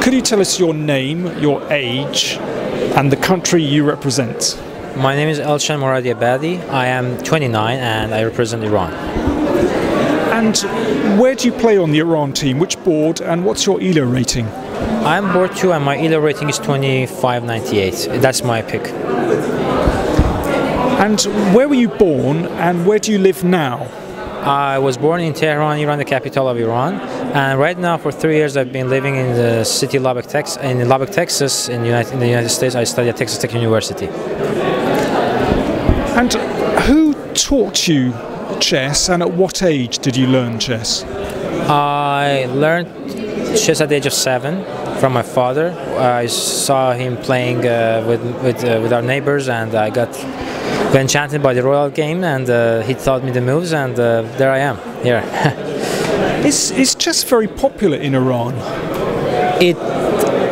Could you tell us your name, your age, and the country you represent? My name is Elshan Moradiabadi. I am 29 and I represent Iran. And where do you play on the Iran team? Which board, and what's your ELO rating? I'm board 2 and my ELO rating is 2598. That's my pick. And where were you born and where do you live now? I was born in Tehran, Iran, the capital of Iran, and right now for 3 years I've been living in the city of Lubbock, Texas, in the United States. I study at Texas Tech University. And who taught you chess, and at what age did you learn chess? I learned chess at the age of 7 from my father. I saw him playing with our neighbors, and I got enchanted by the royal game, and he taught me the moves, and there I am, here. Is chess very popular in Iran? It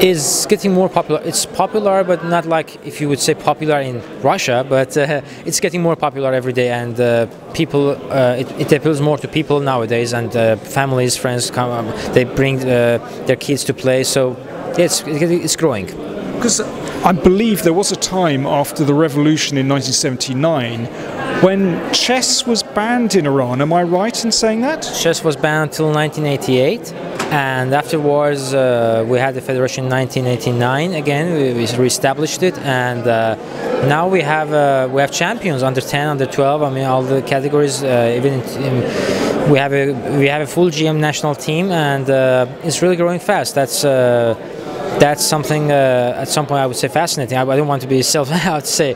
is getting more popular. It's popular, but not like, if you would say, popular in Russia, but it's getting more popular every day, and people, it appeals more to people nowadays, and families, friends come, they bring their kids to play, so it's growing. Because I believe there was a time after the revolution in 1979 when chess was banned in Iran. Am I right in saying that? Chess was banned until 1988, and afterwards we had the federation in 1989 again. We re-established it, and now we have champions under 10, under 12. I mean, all the categories. We have a full GM national team, and it's really growing fast. That's something at some point I would say fascinating. I don't want to be I would say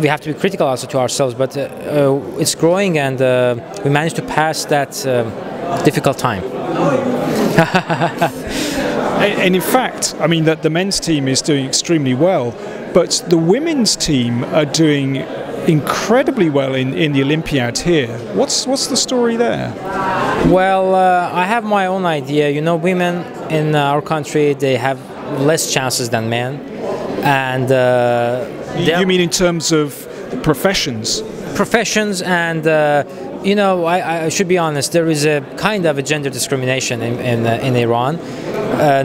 we have to be critical also to ourselves, but it's growing, and we managed to pass that difficult time. And in fact, I mean that the men's team is doing extremely well, but the women's team are doing incredibly well in the Olympiad here. What's the story there? Well, I have my own idea. You know, women in our country, they have less chances than men, and you mean in terms of professions? Professions, and you know, I should be honest. There is a kind of a gender discrimination in Iran.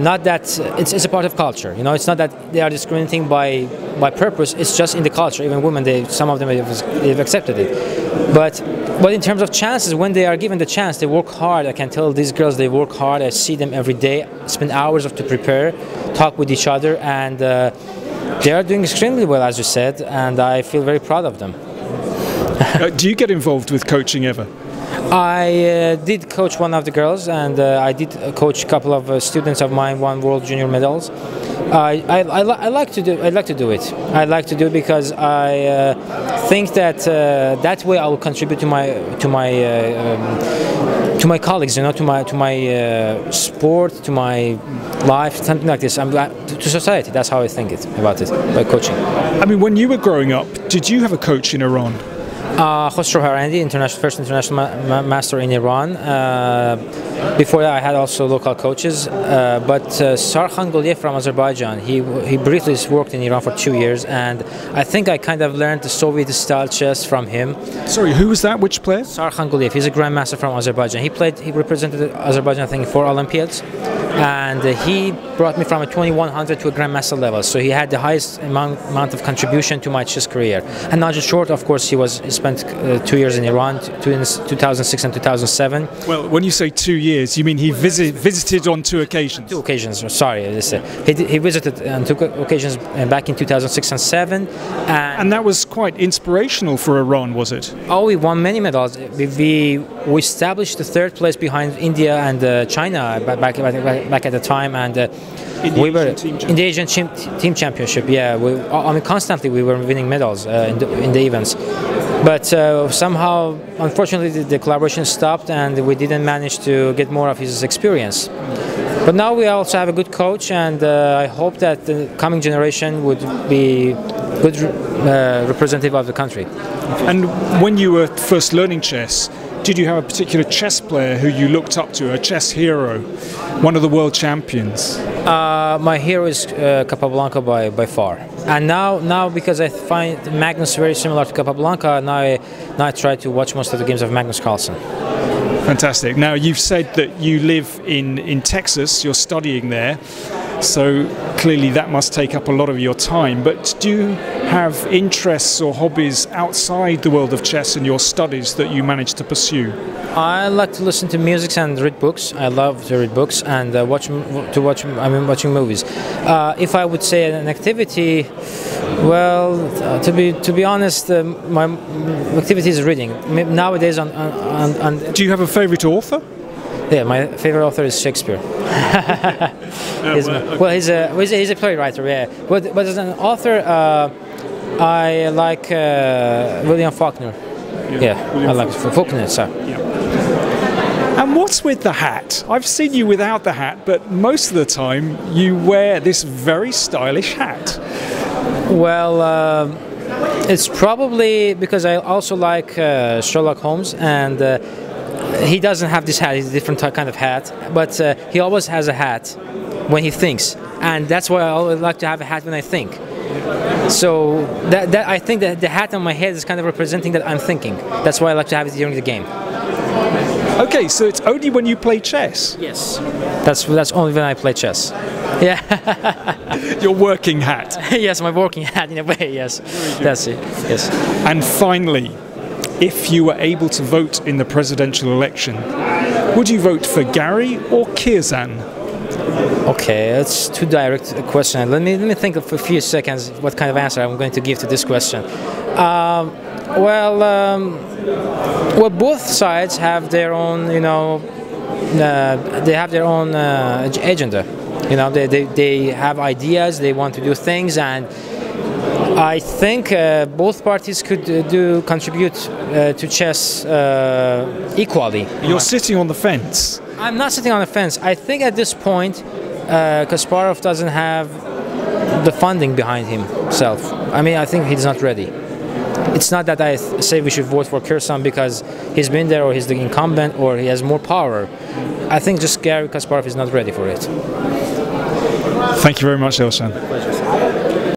Not that it's a part of culture. You know, it's not that they are discriminating by purpose. It's just in the culture. Even women, some of them they've accepted it. But in terms of chances, when they are given the chance, they work hard. I can tell these girls, they work hard. I see them every day, spend hours to prepare, talk with each other, and they are doing extremely well, as you said, and I feel very proud of them. Do you get involved with coaching ever? I did coach one of the girls, and I did coach a couple of students of mine, won World Junior medals. I like to do it. I like to do it because I think that that way I will contribute to my colleagues, you know, to my sport, to my life, something like this. To society. That's how I think about it by coaching. I mean, when you were growing up, did you have a coach in Iran? Khosrow Harandi, first international master in Iran. Before that, I had also local coaches. But Sarkhan Guliev from Azerbaijan, he briefly worked in Iran for 2 years, and I think I kind of learned the Soviet-style chess from him. Sorry, who was that? Which player? Sarkhan Guliev. He's a grandmaster from Azerbaijan. He represented Azerbaijan, I think, in 4 Olympiads, and he brought me from a 2100 to a grandmaster level. So he had the highest amount of contribution to my chess career. And not just short, of course, he spent 2 years in Iran, 2006 and 2007. Well, when you say 2 years, you mean he visited on 2 occasions? 2 occasions, sorry. He visited on 2 occasions back in 2006 and 2007. And that was quite inspirational for Iran, was it? Oh, we won many medals. We established the 3rd place behind India and China back at the time, and we were in the Asian team championship. Yeah, I mean, constantly we were winning medals in the events. But somehow, unfortunately, the collaboration stopped, and we didn't manage to get more of his experience. But now we also have a good coach, and I hope that the coming generation would be good representative of the country. And when you were first learning chess, did you have a particular chess player who you looked up to, a chess hero, one of the world champions? My hero is Capablanca by far. And now because I find Magnus very similar to Capablanca, now I try to watch most of the games of Magnus Carlsen. Fantastic. Now, you've said that you live in Texas, you're studying there. So clearly that must take up a lot of your time. But do you have interests or hobbies outside the world of chess and your studies that you manage to pursue? I like to listen to music and read books. I love to read books and watching movies. If I would say an activity, well, to be honest, my activity is reading. Nowadays, do you have a favorite author? Yeah, my favorite author is Shakespeare. He's a playwright. Yeah, but as an author, I like William Faulkner. Yeah, I like Faulkner. So. Yeah. And what's with the hat? I've seen you without the hat, but most of the time you wear this very stylish hat. Well, it's probably because I also like Sherlock Holmes, and he doesn't have this hat. He's a different kind of hat, but he always has a hat when he thinks, and that's why I always like to have a hat when I think. So that I think that the hat on my head is kind of representing that I'm thinking. That's why I like to have it during the game. Okay, so it's only when you play chess? Yes. That's only when I play chess. Yeah. Your working hat? Yes, my working hat in a way, yes. That's it, yes. And finally, if you were able to vote in the presidential election, would you vote for Gary or Kirzan? Okay, that's too direct a question. Let me think of a few seconds what kind of answer I'm going to give to this question. Well, both sides have their own, they have their own agenda. They have ideas, they want to do things, and I think both parties could contribute to chess equally. You're sitting on the fence. I'm not sitting on the fence. I think at this point, Kasparov doesn't have the funding behind himself. I mean, I think he's not ready. It's not that I say we should vote for Kirzan because he's been there or he's the incumbent or he has more power. I think just Gary Kasparov is not ready for it. Thank you very much, Elshan. Pleasure.